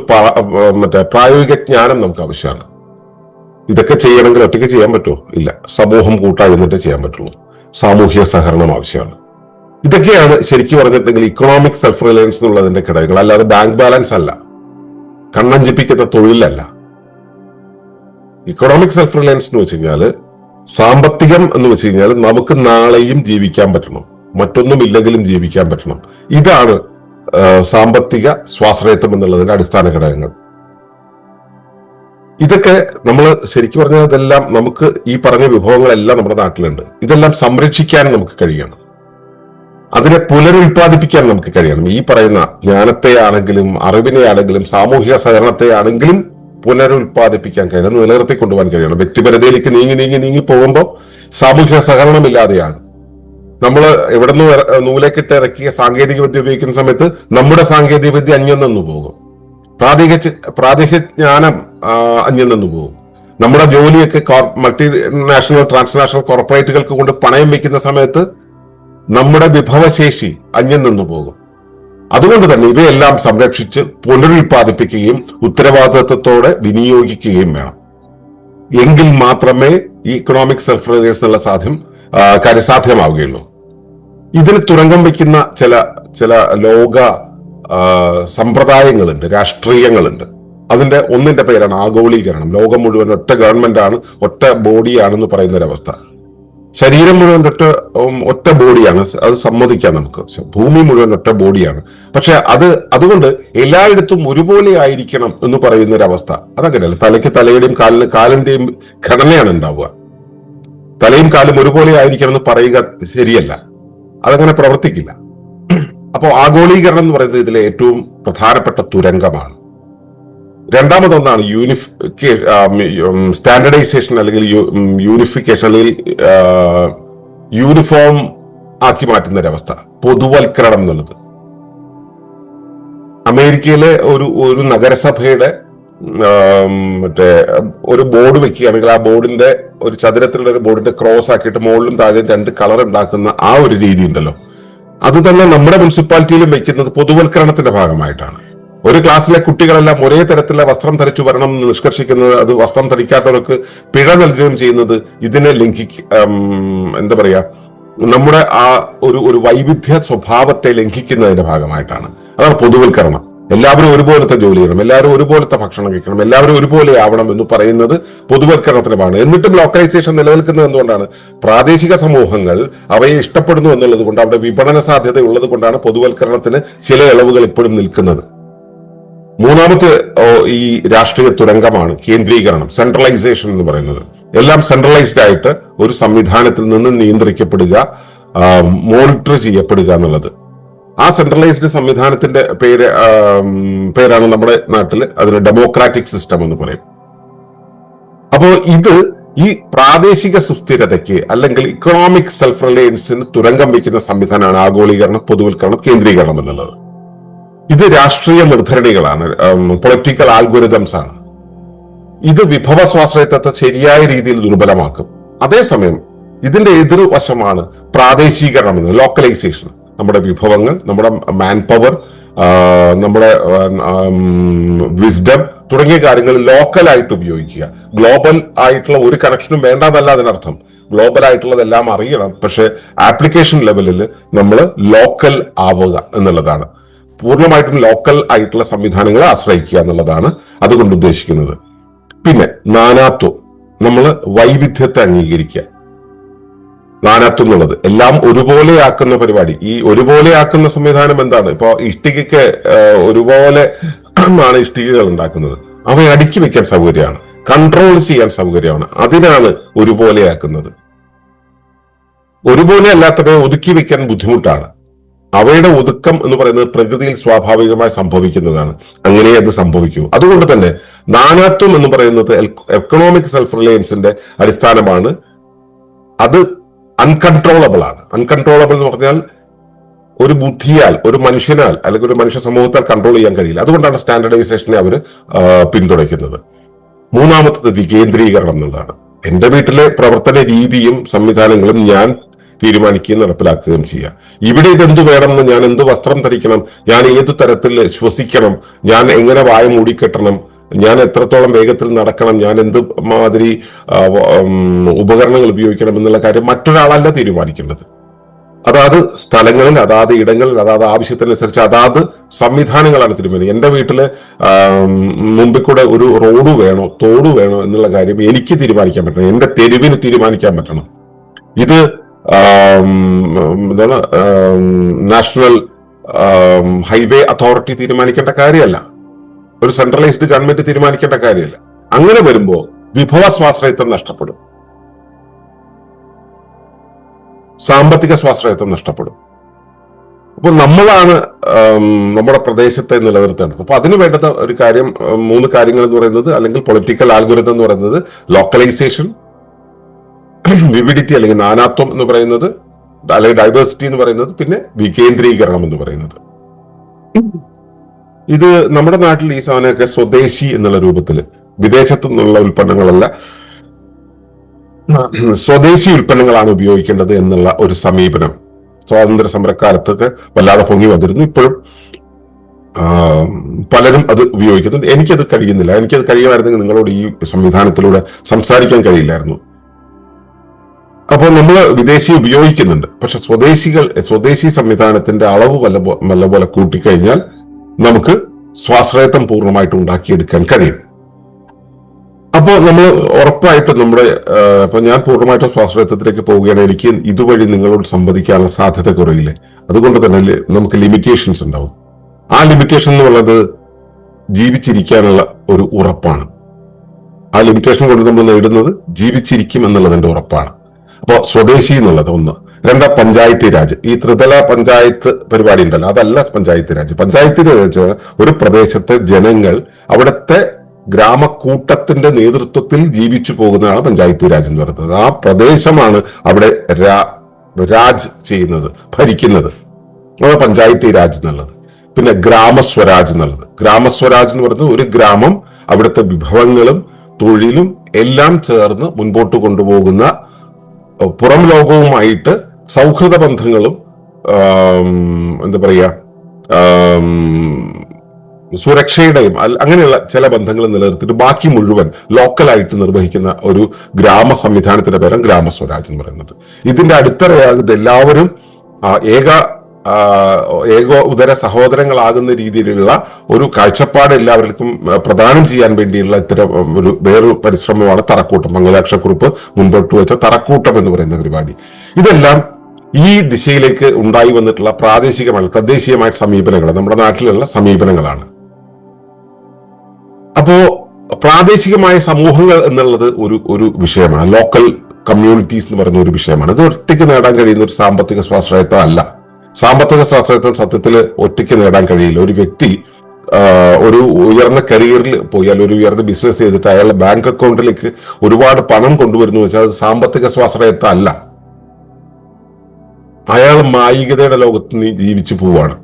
പ്രായോഗിക ജ്ഞാനം നമുക്ക് ആവശ്യമാണ്. ഇതൊക്കെ ചെയ്യണമെങ്കിൽ ഒറ്റയ്ക്ക് ചെയ്യാൻ പറ്റുമോ? ഇല്ല. സമൂഹം കൂട്ടായി നിന്നിട്ട് ചെയ്യാൻ പറ്റുള്ളൂ. സാമൂഹ്യ സഹകരണം ആവശ്യമാണ്. ഇതൊക്കെയാണ് ശരിക്കും പറഞ്ഞിട്ടുണ്ടെങ്കിൽ ഇക്കണോമിക് സെൽഫ് റിലയൻസ് എന്നുള്ളതിന്റെ ഘടകങ്ങൾ. അല്ലാതെ ബാങ്ക് ബാലൻസ് അല്ല, കണ്ണഞ്ചിപ്പിക്കുന്ന തൊഴിലല്ല. ഇക്കണോമിക് സെൽഫ് റിലയൻസ് എന്ന് വെച്ച് കഴിഞ്ഞാൽ, സാമ്പത്തികം എന്ന് വെച്ച് കഴിഞ്ഞാൽ നമുക്ക് നാളെയും ജീവിക്കാൻ പറ്റണം, മറ്റൊന്നും ഇല്ലെങ്കിലും ജീവിക്കാൻ പറ്റണം. ഇതാണ് സാമ്പത്തിക സ്വാശ്രയത്വം എന്നുള്ളതിന്റെ അടിസ്ഥാന ഘടകങ്ങൾ. ഇതൊക്കെ നമ്മൾ ശരിക്കും പറഞ്ഞാൽ ഇതെല്ലാം നമുക്ക് ഈ പറഞ്ഞ വിഭവങ്ങളെല്ലാം നമ്മുടെ നാട്ടിലുണ്ട്. ഇതെല്ലാം സംരക്ഷിക്കാൻ നമുക്ക് കഴിയണം, അതിനെ പുനരുൽപാദിപ്പിക്കാൻ നമുക്ക് കഴിയണം. ഈ പറയുന്ന ജ്ഞാനത്തെ ആണെങ്കിലും അറിവിനെ ആണെങ്കിലും സാമൂഹിക സഹകരണത്തെ ആണെങ്കിലും പുനരുൽപാദിപ്പിക്കാൻ കഴിയണം, നിലനിർത്തി കൊണ്ടുപോകാൻ കഴിയണം. വ്യക്തിപരതയിലേക്ക് നീങ്ങി പോകുമ്പോൾ സാമൂഹിക സഹകരണം ഇല്ലാതെയാകും. നമ്മൾ എവിടെ നിന്ന് നൂലേക്കിട്ട് ഇറക്കിയ സാങ്കേതിക വിദ്യ ഉപയോഗിക്കുന്ന സമയത്ത് നമ്മുടെ സാങ്കേതിക വിദ്യ അന്യം നിന്ന് പോകും, പ്രാദേശിക ജ്ഞാനം അന്യം നിന്ന് പോകും. നമ്മുടെ ജോലിയൊക്കെ മൾട്ടിനാഷണൽ ട്രാൻസ്നാഷണൽ കോർപ്പറേറ്റുകൾക്ക് കൊണ്ട് പണയം വെക്കുന്ന സമയത്ത് നമ്മുടെ വിഭവശേഷി അന്യം നിന്ന് പോകും. അതുകൊണ്ട് തന്നെ ഇവയെല്ലാം സംരക്ഷിച്ച് പുനരുൽപാദിപ്പിക്കുകയും ഉത്തരവാദിത്വത്തോടെ വിനിയോഗിക്കുകയും വേണം. എങ്കിൽ മാത്രമേ ഈ ഇക്കണോമിക് സെൽഫ് റിലയൻസ് എന്നുള്ള കാര്യം സാധ്യമാവുകയുള്ളൂ. ഇതിന് തുരങ്കം വയ്ക്കുന്ന ചില ലോക സമ്പ്രദായങ്ങളുണ്ട്, രാഷ്ട്രീയങ്ങളുണ്ട്. അതിന്റെ ഒന്നിന്റെ പേരാണ് ആഗോളീകരണം. ലോകം മുഴുവൻ ഒറ്റ ഗവൺമെന്റാണ്, ഒറ്റ ബോഡിയാണെന്ന് പറയുന്ന ഒരവസ്ഥ. ശരീരം മുഴുവൻ ഒറ്റ ബോഡിയാണ്, അത് സമ്മതിക്കാം നമുക്ക്. ഭൂമി മുഴുവൻ ഒറ്റ ബോഡിയാണ്. പക്ഷെ അതുകൊണ്ട് എല്ലായിടത്തും ഒരുപോലെ ആയിരിക്കണം എന്ന് പറയുന്ന ഒരു അവസ്ഥ അതങ്ങനെയല്ല. തലയ്ക്ക് തലയുടെയും കാലിന്റെയും ഘടനയാണ് ഉണ്ടാവുക. തലയും കാലും ഒരുപോലെ ആയിരിക്കണം എന്ന് പറയുക ശരിയല്ല, അതങ്ങനെ പ്രവർത്തിക്കില്ല. അപ്പോ ആഗോളീകരണം എന്ന് പറയുന്നത് ഇതിലെ ഏറ്റവും പ്രധാനപ്പെട്ട തുരങ്കമാണ്. രണ്ടാമതൊന്നാണ് സ്റ്റാൻഡർഡൈസേഷൻ അല്ലെങ്കിൽ യൂണിഫിക്കേഷൻ അല്ലെങ്കിൽ യൂണിഫോം ആക്കി മാറ്റുന്ന ഒരവസ്ഥ, പൊതുവൽക്കരണം എന്നുള്ളത്. അമേരിക്കയിലെ ഒരു നഗരസഭയുടെ ഒരു ബോർഡ് വെക്കുകയാണെങ്കിൽ ആ ബോർഡിന്റെ ഒരു ചതുരത്തിലുള്ള ഒരു ബോർഡിന്റെ ക്രോസ് ആക്കിയിട്ട് മുകളിലും താഴെയും 2 കളർ ഉണ്ടാക്കുന്ന ആ ഒരു രീതി ഉണ്ടല്ലോ, അത് തന്നെ നമ്മുടെ മുനിസിപ്പാലിറ്റിയിലും വെക്കുന്നത് പൊതുവൽക്കരണത്തിന്റെ ഭാഗമായിട്ടാണ്. ഒരു ക്ലാസ്സിലെ കുട്ടികളെല്ലാം ഒരേ തരത്തിലുള്ള വസ്ത്രം ധരിച്ചു വരണം എന്ന് നിഷ്കർഷിക്കുന്നത്, അത് വസ്ത്രം ധരിക്കാത്തവർക്ക് പിഴ നൽകുകയും ചെയ്യുന്നത് ഇതിനെ എന്താ പറയാ, നമ്മുടെ ആ ഒരു വൈവിധ്യ സ്വഭാവത്തെ ലംഘിക്കുന്നതിന്റെ ഭാഗമായിട്ടാണ്. അതാണ് പൊതുവൽക്കരണം. എല്ലാവരും ഒരുപോലത്തെ ജോലി ചെയ്യണം, എല്ലാവരും ഒരുപോലത്തെ ഭക്ഷണം കഴിക്കണം, എല്ലാവരും ഒരുപോലെ ആവണം എന്ന് പറയുന്നത് പൊതുവൽക്കരണത്തിന്റെ ഭാഗമാണ്. എന്നിട്ടും ലോക്കലൈസേഷൻ നിലനിൽക്കുന്നത് എന്തുകൊണ്ടാണ്? പ്രാദേശിക സമൂഹങ്ങൾ അവയെ ഇഷ്ടപ്പെടുന്നു എന്നുള്ളത് കൊണ്ട്, അവിടെ വിപണന സാധ്യത ഉള്ളത് കൊണ്ടാണ് പൊതുവൽക്കരണത്തിന് ചില ഇളവുകൾ ഇപ്പോഴും നിൽക്കുന്നത്. മൂന്നാമത്തെ ഈ രാഷ്ട്രീയ തുരങ്കമാണ് കേന്ദ്രീകരണം, സെൻട്രലൈസേഷൻ എന്ന് പറയുന്നത്. എല്ലാം സെൻട്രലൈസ്ഡ് ആയിട്ട് ഒരു സംവിധാനത്തിൽ നിന്ന് നിയന്ത്രിക്കപ്പെടുക, മോണിറ്റർ ചെയ്യപ്പെടുക എന്നുള്ളത്. ആ സെൻട്രലൈസ്ഡ് സംവിധാനത്തിന്റെ പേരാണ് നമ്മുടെ നാട്ടിൽ അതിന് ഡെമോക്രാറ്റിക് സിസ്റ്റം എന്ന് പറയും. അപ്പോ ഇത് ഈ പ്രാദേശിക സുസ്ഥിരതയ്ക്ക് അല്ലെങ്കിൽ ഇക്കണോമിക് സെൽഫ് റിലയൻസിന് തുരങ്കം വയ്ക്കുന്ന സംവിധാനമാണ് ആഗോളീകരണം, പൊതുവൽക്കരണം, കേന്ദ്രീകരണം എന്നുള്ളത്. ഇത് രാഷ്ട്രീയ നിർദ്ധരണികളാണ്, പൊളിറ്റിക്കൽ ആൽഗോരിതംസ് ആണ്. ഇത് വിഭവ സ്വാശ്രയത്വത്തെ ശരിയായ രീതിയിൽ ദുർബലമാക്കും. അതേസമയം ഇതിന്റെ എതിർവശമാണ് പ്രാദേശികരണം എന്നത്, ലോക്കലൈസേഷൻ. നമ്മുടെ വിഭവങ്ങൾ, നമ്മുടെ മാൻ പവർ, നമ്മുടെ വിസ്ഡം തുടങ്ങിയ കാര്യങ്ങൾ ലോക്കലായിട്ട് ഉപയോഗിക്കുക. ഗ്ലോബൽ ആയിട്ടുള്ള ഒരു കണക്ഷനും വേണ്ടെന്നല്ല അതിനർത്ഥം. ഗ്ലോബൽ ആയിട്ടുള്ളതെല്ലാം അറിയണം, പക്ഷെ ആപ്ലിക്കേഷൻ ലെവലിൽ നമ്മൾ ലോക്കൽ ആവുക എന്നുള്ളതാണ്. പൂർണ്ണമായിട്ടും ലോക്കൽ ആയിട്ടുള്ള സംവിധാനങ്ങളെ ആശ്രയിക്കുക എന്നുള്ളതാണ് അതുകൊണ്ട് ഉദ്ദേശിക്കുന്നത്. പിന്നെ നാനാത്വം, നമ്മൾ വൈവിധ്യത്തെ അംഗീകരിക്കുക. നാനാത്വം എന്നുള്ളത് എല്ലാം ഒരുപോലെയാക്കുന്ന പരിപാടി. ഈ ഒരുപോലെയാക്കുന്ന സംവിധാനം എന്താണ്? ഇപ്പൊ ഇഷ്ടികയ്ക്ക് ഒരുപോലെ ആണ് ഇഷ്ടികകൾ ഉണ്ടാക്കുന്നത്. അവയെ അടുക്കി വെക്കാൻ സൗകര്യമാണ്, കൺട്രോൾ ചെയ്യാൻ സൗകര്യമാണ്. അതിനാണ് ഒരുപോലെയാക്കുന്നത്. ഒരുപോലെ അല്ലാത്തവയെ ഒതുക്കി വെക്കാൻ ബുദ്ധിമുട്ടാണ്. അവയുടെ ഒതുക്കം എന്ന് പറയുന്നത് പ്രകൃതിയിൽ സ്വാഭാവികമായി സംഭവിക്കുന്നതാണ്. അങ്ങനെ അത് സംഭവിക്കൂ. അതുകൊണ്ട് തന്നെ നാനാത്വം എന്ന് പറയുന്നത് എക്കണോമിക് സെൽഫ് റിലയൻസിന്റെ അടിസ്ഥാനമാണ്. അത് അൺകൺട്രോളബിൾ ആണ്. അൺകൺട്രോളബിൾ എന്ന് പറഞ്ഞാൽ ഒരു ബുദ്ധിയാൽ, ഒരു മനുഷ്യനാൽ അല്ലെങ്കിൽ ഒരു മനുഷ്യ സമൂഹത്താൽ കൺട്രോൾ ചെയ്യാൻ കഴിയില്ല. അതുകൊണ്ടാണ് സ്റ്റാൻഡർഡൈസേഷനെ അവർ പിന്തുണയ്ക്കുന്നത്. മൂന്നാമത്തത് വികേന്ദ്രീകരണം എന്നുള്ളതാണ്. എന്റെ വീട്ടിലെ പ്രവർത്തന രീതിയും സംവിധാനങ്ങളും ഞാൻ തീരുമാനിക്കുകയും നടപ്പിലാക്കുകയും ചെയ്യുക. ഇവിടെ ഇതെന്ത് വേണമെന്ന്, ഞാൻ എന്ത് വസ്ത്രം ധരിക്കണം, ഞാൻ ഏതു തരത്തിൽ ശ്വസിക്കണം, ഞാൻ എങ്ങനെ വായ മൂടിക്കെട്ടണം, ഞാൻ എത്രത്തോളം വേഗത്തിൽ നടക്കണം, ഞാൻ എന്ത് മാതിരി ഉപകരണങ്ങൾ ഉപയോഗിക്കണം എന്നുള്ള കാര്യം മറ്റൊരാളല്ല തീരുമാനിക്കേണ്ടത്. അതാത് സ്ഥലങ്ങളിൽ, അതാത് ഇടങ്ങളിൽ, അതാത് ആവശ്യത്തിനനുസരിച്ച് അതാത് സംവിധാനങ്ങളാണ് തീരുമാനിക്കുന്നത്. എന്റെ വീട്ടില് മുമ്പിൽ കൂടെ ഒരു റോഡ് വേണോ തോട് വേണോ എന്നുള്ള കാര്യം എനിക്ക് തീരുമാനിക്കാൻ പറ്റണം. എന്റെ തെരുവിന് തീരുമാനിക്കാൻ പറ്റണം. ഇത് എന്താണ് നാഷണൽ ഹൈവേ അതോറിറ്റി തീരുമാനിക്കേണ്ട കാര്യമല്ല, ഒരു സെൻട്രലൈസ്ഡ് ഗവൺമെന്റ് തീരുമാനിക്കേണ്ട കാര്യമല്ല. അങ്ങനെ വരുമ്പോൾ വിഭവ സ്വാശ്രയത്വം നഷ്ടപ്പെടും, സാമ്പത്തിക സ്വാശ്രയത്വം നഷ്ടപ്പെടും. അപ്പോൾ നമ്മളാണ് നമ്മുടെ പ്രദേശത്തെ നിലനിർത്തേണ്ടത്. അപ്പൊ അതിന് വേണ്ടത് ഒരു കാര്യം, 3 കാര്യങ്ങൾ എന്ന് പറയുന്നത്, അല്ലെങ്കിൽ പൊളിറ്റിക്കൽ ആൽഗോരിതം എന്ന് പറയുന്നത് ലോക്കലൈസേഷൻ, വിവിഡിറ്റി അല്ലെങ്കിൽ നാനാത്വം എന്ന് പറയുന്നത്, അല്ലെങ്കിൽ ഡൈവേഴ്സിറ്റി എന്ന് പറയുന്നത്, പിന്നെ വികേന്ദ്രീകരണം എന്ന് പറയുന്നത്. ഇത് നമ്മുടെ നാട്ടിൽ ഈ സാധനമൊക്കെ സ്വദേശി എന്നുള്ള രൂപത്തിൽ, വിദേശത്തു നിന്നുള്ള ഉൽപ്പന്നങ്ങളല്ല, സ്വദേശി ഉൽപ്പന്നങ്ങളാണ് ഉപയോഗിക്കേണ്ടത് എന്നുള്ള ഒരു സമീപനം സ്വാതന്ത്ര്യ സമരക്കാലത്തൊക്കെ വല്ലാതെ പൊങ്ങി വന്നിരുന്നു. ഇപ്പോഴും പലരും അത് ഉപയോഗിക്കുന്നുണ്ട്. എനിക്കത് കഴിയുന്നില്ല. എനിക്കത് കഴിയുമായിരുന്നെങ്കിൽ നിങ്ങളോട് ഈ സംവിധാനത്തിലൂടെ സംസാരിക്കാൻ കഴിയില്ലായിരുന്നു. അപ്പോൾ നമ്മൾ വിദേശി ഉപയോഗിക്കുന്നുണ്ട്, പക്ഷെ സ്വദേശി സംവിധാനത്തിന്റെ അളവ് നല്ലപോലെ കൂട്ടിക്കഴിഞ്ഞാൽ നമുക്ക് സ്വാശ്രയത്വം പൂർണ്ണമായിട്ട് ഉണ്ടാക്കിയെടുക്കാൻ കഴിയും. അപ്പോൾ നമ്മൾ ഉറപ്പായിട്ടും നമ്മുടെ ഇപ്പൊ ഞാൻ പൂർണ്ണമായിട്ടും സ്വാശ്രയത്വത്തിലേക്ക് പോവുകയാണ്, എനിക്ക് ഇതുവഴി നിങ്ങളോട് സംവദിക്കാനുള്ള സാധ്യത കുറയില്ലേ. അതുകൊണ്ട് തന്നെ നമുക്ക് ലിമിറ്റേഷൻസ് ഉണ്ടാവും. ആ ലിമിറ്റേഷൻ എന്ന് പറയുന്നത് ജീവിച്ചിരിക്കാനുള്ള ഒരു ഉറപ്പാണ്. ആ ലിമിറ്റേഷൻ കൊണ്ട് നമ്മൾ നേടുന്നത് ജീവിച്ചിരിക്കും എന്നുള്ളതിന്റെ ഉറപ്പാണ്. അപ്പോൾ സ്വദേശി എന്നുള്ളത് ഒന്ന്. 2 പഞ്ചായത്തി രാജ്. ഈ ത്രിതല പഞ്ചായത്ത് പരിപാടി ഉണ്ടല്ലോ, അതല്ല പഞ്ചായത്തി രാജ്. പഞ്ചായത്തി രാജ് ഒരു പ്രദേശത്തെ ജനങ്ങൾ അവിടുത്തെ ഗ്രാമക്കൂട്ടത്തിന്റെ നേതൃത്വത്തിൽ ജീവിച്ചു പോകുന്നതാണ് പഞ്ചായത്തി രാജ് എന്ന് പറയുന്നത്. ആ പ്രദേശമാണ് അവിടെ രാജ് ചെയ്യുന്നത്, ഭരിക്കുന്നത്. അതാണ് പഞ്ചായത്തി രാജ് എന്നുള്ളത്. പിന്നെ ഗ്രാമസ്വരാജ് എന്നുള്ളത്. ഗ്രാമസ്വരാജ് എന്ന് പറയുന്നത് ഒരു ഗ്രാമം അവിടുത്തെ വിഭവങ്ങളും തൊഴിലും എല്ലാം ചേർന്ന് മുൻപോട്ട് കൊണ്ടുപോകുന്ന, പുറം ലോകവുമായിട്ട് സൗഹൃദ ബന്ധങ്ങളും എന്താ പറയുക സുരക്ഷയുടെയും അങ്ങനെയുള്ള ചില ബന്ധങ്ങൾ നിലനിർത്തിയിട്ട് ബാക്കി മുഴുവൻ ലോക്കലായിട്ട് നിർവഹിക്കുന്ന ഒരു ഗ്രാമ സംവിധാനത്തിന്റെ പേരാണ് ഗ്രാമസ്വരാജ് എന്ന് പറയുന്നത്. ഇതിന്റെ അടിത്തറയാകുന്നത് എല്ലാവരും ഏകോദര സഹോദരങ്ങളാകുന്ന രീതിയിലുള്ള ഒരു കാഴ്ചപ്പാട് എല്ലാവർക്കും പ്രദാനം ചെയ്യാൻ വേണ്ടിയുള്ള ഇത്തരം ഒരു വേറൊരു പരിശ്രമമാണ് തറക്കൂട്ടം. മംഗലാക്ഷക്കുറുപ്പ് മുൻപോട്ട് വെച്ച തറക്കൂട്ടം എന്ന് പറയുന്ന പരിപാടി. ഇതെല്ലാം ഈ ദിശയിലേക്ക് ഉണ്ടായി വന്നിട്ടുള്ള പ്രാദേശികമായ തദ്ദേശീയമായ സമീപനങ്ങൾ, നമ്മുടെ നാട്ടിലുള്ള സമീപനങ്ങളാണ്. അപ്പോ പ്രാദേശികമായ സമൂഹങ്ങൾ എന്നുള്ളത് ഒരു വിഷയമാണ്. ലോക്കൽ കമ്മ്യൂണിറ്റീസ് എന്ന് പറയുന്ന ഒരു വിഷയമാണ്. ഇത് ഒറ്റയ്ക്ക് നേടാൻ കഴിയുന്ന ഒരു സാമ്പത്തിക സ്വാശ്രയത്വം അല്ല. സാമ്പത്തിക സ്വാശ്രയത്വം സത്യത്തിൽ ഒറ്റയ്ക്ക് നേടാൻ കഴിയില്ല. ഒരു വ്യക്തി ഒരു ഉയർന്ന കരിയറിൽ പോയാൽ, ഒരു ഉയർന്ന ബിസിനസ് ചെയ്തിട്ട് അയാളുടെ ബാങ്ക് അക്കൗണ്ടിലേക്ക് ഒരുപാട് പണം കൊണ്ടുവരുന്നു വെച്ചാൽ അത് സാമ്പത്തിക സ്വാശ്രയത്വം അല്ല. അയാൾ മായികതയുടെ ലോകത്ത് ജീവിച്ചു പോവാണ്.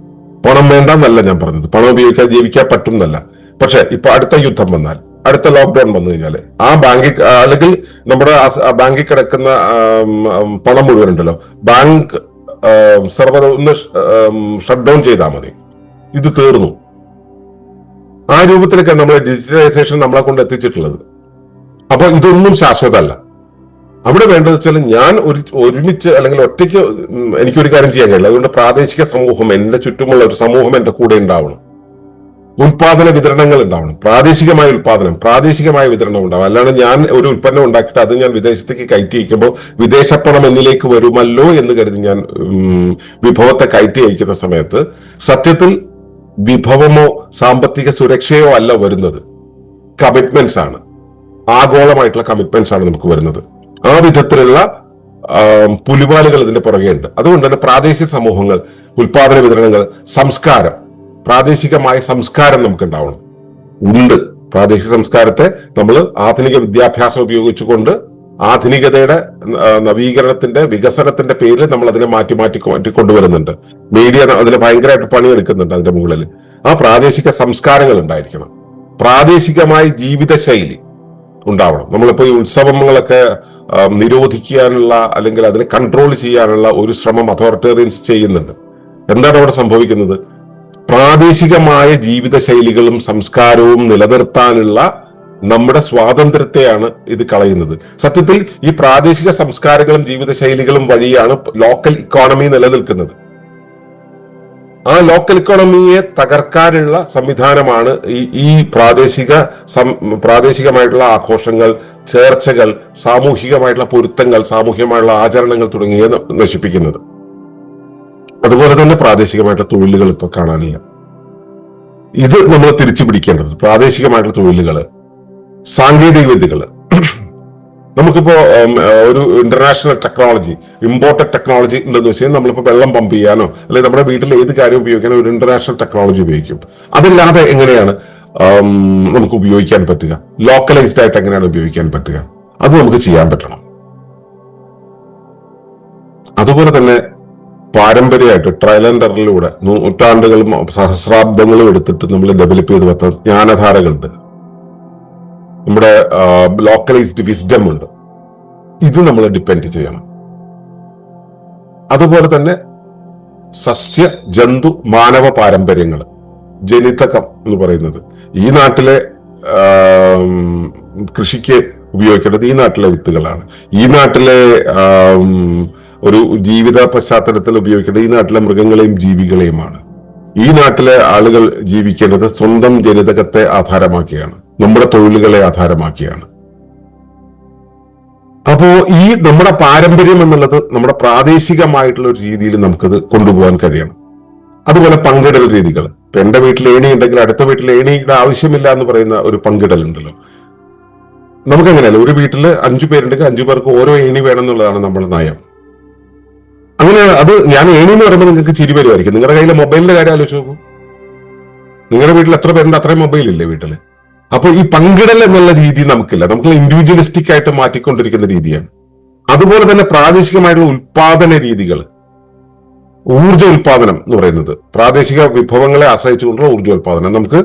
പണം വേണ്ടെന്നല്ല ഞാൻ പറഞ്ഞത്, പണം ഉപയോഗിക്കാൻ ജീവിക്കാൻ പറ്റും എന്നല്ല. പക്ഷെ ഇപ്പൊ അടുത്ത യുദ്ധം വന്നാൽ, അടുത്ത ലോക്ക്ഡൌൺ വന്നു കഴിഞ്ഞാല് ആ ബാങ്കിൽ അല്ലെങ്കിൽ നമ്മുടെ ബാങ്കിൽ കിടക്കുന്ന പണം മുഴുവൻ ഉണ്ടല്ലോ, ബാങ്ക് സെർവർ ഒന്ന് ഷട്ട് ഡൗൺ ചെയ്താൽ മതി, ഇത് തീർന്നു. ആ രൂപത്തിലേക്കാണ് നമ്മളെ ഡിജിറ്റലൈസേഷൻ നമ്മളെ കൊണ്ട് എത്തിച്ചിട്ടുള്ളത്. അപ്പൊ ഇതൊന്നും ശാശ്വതമല്ല. അവിടെ വേണ്ടത് വെച്ചാൽ ഞാൻ ഒരുമിച്ച് അല്ലെങ്കിൽ ഒറ്റയ്ക്ക് എനിക്കൊരു കാര്യം ചെയ്യാൻ കഴിയില്ല. അതുകൊണ്ട് പ്രാദേശിക സമൂഹം, എന്റെ ചുറ്റുമുള്ള ഒരു സമൂഹം എന്റെ കൂടെ ഉണ്ടാവണം. ഉൽപാദന വിതരണങ്ങൾ ഉണ്ടാവണം. പ്രാദേശികമായ ഉൽപാദനം, പ്രാദേശികമായ വിതരണം ഉണ്ടാവും. അല്ലാണ്ട് ഞാൻ ഒരു ഉൽപ്പന്നം ഉണ്ടാക്കിയിട്ട് അത് ഞാൻ വിദേശത്തേക്ക് കയറ്റി അയക്കുമ്പോൾ വിദേശപ്പണം എന്നിലേക്ക് വരുമല്ലോ എന്ന് കരുതി ഞാൻ വിഭവത്തെ കയറ്റി അയക്കുന്ന സമയത്ത് സത്യത്തിൽ വിഭവമോ സാമ്പത്തിക സുരക്ഷയോ അല്ല വരുന്നത്, കമ്മിറ്റ്മെന്റ്സ് ആണ്. ആഗോളമായിട്ടുള്ള കമ്മിറ്റ്മെന്റ്സ് ആണ് നമുക്ക് വരുന്നത്. ആ വിധത്തിലുള്ള പുലിവാലുകൾ ഇതിന്റെ പുറകെ ഉണ്ട്. അതുകൊണ്ട് തന്നെ പ്രാദേശിക സമൂഹങ്ങൾ, ഉൽപാദന വിതരണങ്ങൾ, സംസ്കാരം, പ്രാദേശികമായ സംസ്കാരം നമുക്ക് ഉണ്ടാവണം. ഉണ്ട്. പ്രാദേശിക സംസ്കാരത്തെ നമ്മൾ ആധുനിക വിദ്യാഭ്യാസം ഉപയോഗിച്ചുകൊണ്ട് ആധുനികതയുടെ നവീകരണത്തിന്റെ വികസനത്തിന്റെ പേരിൽ നമ്മൾ അതിനെ മാറ്റി കൊണ്ടുവരുന്നുണ്ട്. മീഡിയ അതിന് ഭയങ്കരമായിട്ട് പണിയെടുക്കുന്നുണ്ട്. അതിന്റെ മുകളിൽ ആ പ്രാദേശിക സംസ്കാരങ്ങൾ ഉണ്ടായിരിക്കണം. പ്രാദേശികമായ ജീവിതശൈലി ഉണ്ടാവണം. നമ്മളിപ്പോ ഈ ഉത്സവങ്ങളൊക്കെ നിരോധിക്കാനുള്ള അല്ലെങ്കിൽ അതിനെ കൺട്രോൾ ചെയ്യാനുള്ള ഒരു ശ്രമം അതോറിറ്റേറിയൻസ് ചെയ്യുന്നുണ്ട്. എന്താണ് അവിടെ സംഭവിക്കുന്നത്? പ്രാദേശികമായ ജീവിതശൈലികളും സംസ്കാരവും നിലനിർത്താനുള്ള നമ്മുടെ സ്വാതന്ത്ര്യത്തെയാണ് ഇത് കളയുന്നത്. സത്യത്തിൽ ഈ പ്രാദേശിക സംസ്കാരങ്ങളും ജീവിതശൈലികളും വഴിയാണ് ലോക്കൽ ഇക്കോണമി നിലനിൽക്കുന്നത്. ആ ലോക്കൽ ഇക്കോണമിയെ തകർക്കാനുള്ള സംവിധാനമാണ് ഈ പ്രാദേശികമായിട്ടുള്ള ആഘോഷങ്ങൾ, ചേർച്ചകൾ, സാമൂഹികമായിട്ടുള്ള പൊരുത്തങ്ങൾ, സാമൂഹികമായിട്ടുള്ള ആചരണങ്ങൾ തുടങ്ങിയ നശിപ്പിക്കുന്നത്. അതുപോലെ തന്നെ പ്രാദേശികമായിട്ടുള്ള തൊഴിലുകൾ ഇപ്പൊ കാണാനില്ല. ഇത് നമ്മൾ തിരിച്ചു പിടിക്കേണ്ടത്. പ്രാദേശികമായിട്ടുള്ള തൊഴിലുകള്, സാങ്കേതിക വിദ്യകള്. നമുക്കിപ്പോ ഒരു ഇന്റർനാഷണൽ ടെക്നോളജി, ഇമ്പോർട്ടഡ് ടെക്നോളജി ഉണ്ടെന്ന് വെച്ചാൽ നമ്മളിപ്പോ വെള്ളം പമ്പ് ചെയ്യാനോ അല്ലെങ്കിൽ നമ്മുടെ വീട്ടിൽ ഏത് കാര്യം ഉപയോഗിക്കാനോ ഒരു ഇന്റർനാഷണൽ ടെക്നോളജി ഉപയോഗിക്കും. അതല്ലാതെ എങ്ങനെയാണ് നമുക്ക് ഉപയോഗിക്കാൻ പറ്റുക? ലോക്കലൈസ്ഡ് ആയിട്ട് എങ്ങനെയാണ് ഉപയോഗിക്കാൻ പറ്റുക? അത് നമുക്ക് ചെയ്യാൻ പറ്റണം. അതുപോലെ തന്നെ പാരമ്പര്യമായിട്ട് ട്രയൽ ആൻഡ് എററിലൂടെ നൂറ്റാണ്ടുകളും സഹസ്രാബ്ദങ്ങളും എടുത്തിട്ട് നമ്മൾ ഡെവലപ്പ് ചെയ്ത് വെച്ച ജ്ഞാനധാരകളുണ്ട്. നമ്മുടെ ലോക്കലൈസ്ഡ് വിസ്ഡം ഉണ്ട്. ഇത് നമ്മൾ ഡിപ്പെൻഡ് ചെയ്യണം. അതുപോലെ തന്നെ സസ്യ ജന്തു മാനവ പാരമ്പര്യങ്ങൾ, ജനിതകം എന്ന് പറയുന്നത് ഈ നാട്ടിലെ കൃഷിക്ക് ഉപയോഗിക്കേണ്ടത് ഈ നാട്ടിലെ വിത്തുകളാണ്. ഈ നാട്ടിലെ ഒരു ജീവിത പശ്ചാത്തലത്തിൽ ഉപയോഗിക്കേണ്ടത് ഈ നാട്ടിലെ മൃഗങ്ങളെയും ജീവികളെയുമാണ്. ഈ നാട്ടിലെ ആളുകൾ ജീവിക്കേണ്ടത് സ്വന്തം ജനിതകത്തെ ആധാരമാക്കിയാണ്, നമ്മുടെ തൊഴിലുകളെ ആധാരമാക്കിയാണ്. അപ്പോ ഈ നമ്മുടെ പാരമ്പര്യം എന്നുള്ളത് നമ്മുടെ പ്രാദേശികമായിട്ടുള്ള ഒരു രീതിയിൽ നമുക്കത് കൊണ്ടുപോകാൻ കഴിയണം. അതുപോലെ പങ്കിടൽ രീതികൾ. ഇപ്പൊ എന്റെ വീട്ടിൽ ഏണി ഉണ്ടെങ്കിൽ അടുത്ത വീട്ടിൽ ഏണിയുടെ ആവശ്യമില്ല എന്ന് പറയുന്ന ഒരു പങ്കിടൽ ഉണ്ടല്ലോ. നമുക്കങ്ങനെയല്ല. ഒരു വീട്ടിൽ 5 പേരുണ്ടെങ്കിൽ 5 പേർക്ക് ഓരോ ഏണി വേണം എന്നുള്ളതാണ് നമ്മുടെ നയം. അങ്ങനെയാണ്. അത് ഞാൻ ഏണി എന്ന് പറയുമ്പോൾ നിങ്ങൾക്ക് ചിരി വരുമായിരിക്കും. നിങ്ങളുടെ കയ്യിലെ മൊബൈലിന്റെ കാര്യം ആലോചിച്ച് നോക്കൂ. നിങ്ങളുടെ വീട്ടിൽ എത്ര പേരുണ്ട്? അത്രയും മൊബൈൽ ഇല്ലേ വീട്ടില്? അപ്പൊ ഈ പങ്കിടൽ എന്നുള്ള രീതി നമുക്കില്ല. നമുക്ക് ഇൻഡിവിജ്വലിസ്റ്റിക് ആയിട്ട് മാറ്റിക്കൊണ്ടിരിക്കുന്ന രീതിയാണ്. അതുപോലെ തന്നെ പ്രാദേശികമായിട്ടുള്ള ഉൽപാദന രീതികൾ, ഊർജ്ജ ഉൽപാദനം എന്ന് പറയുന്നത് പ്രാദേശിക വിഭവങ്ങളെ ആശ്രയിച്ചുകൊണ്ടുള്ള ഊർജ്ജോൽപാദനം. നമുക്ക്